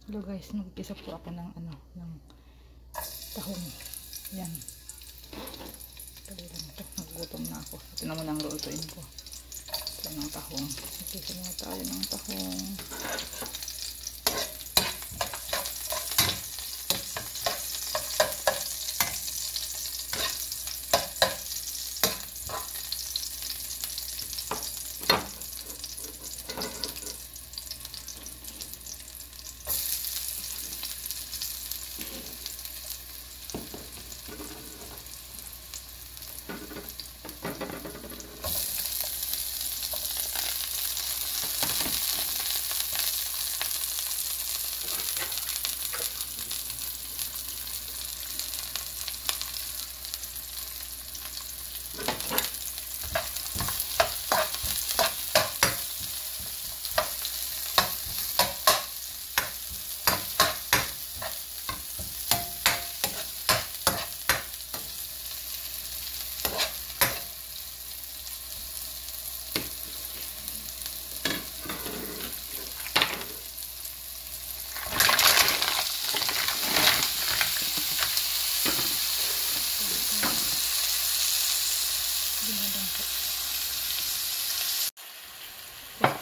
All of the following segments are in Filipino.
Hello guys, nagkisa po ako ng ng tahong. Yan. Dali lang ito. Nagugutom na ako. Ito naman ang lutuin ko. Ito ng tahong. Nagkisa na tayo ng tahong.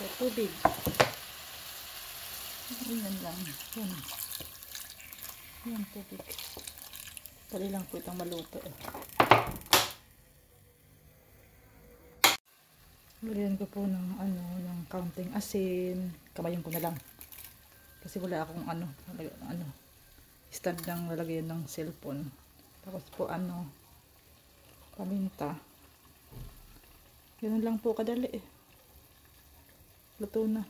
Tapos tubig. Yan lang. Yan. Yan tubig. Dali lang po itong maluto. Lagyan ko po ng ng kaunting asin. Kamayin ko na lang. Kasi wala akong stand ng lalagyan ng cellphone. Tapos po paminta. Ganun lang po kadali eh. Luto na.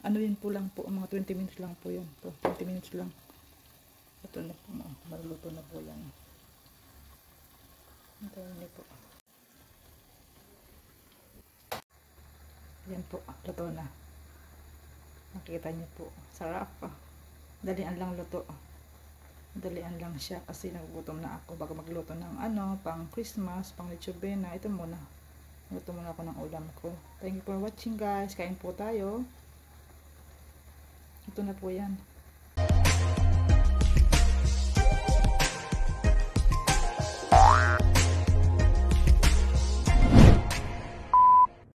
Yun po lang po. Mga 20 minutes lang po yun. 20 minutes lang. Ito na po. Maluto na po yan. Ito na po. Yan po. Luto na. Nakikita niyo po. Sarap. Dalian lang luto. Dalian lang siya. Kasi nagugutom na ako. Bago magluto ng pang Christmas, pang Noche Buena. Ito muna. Luto muna ako ng ulam ko. Thank you for watching guys. Kain po tayo. Ito na po yan.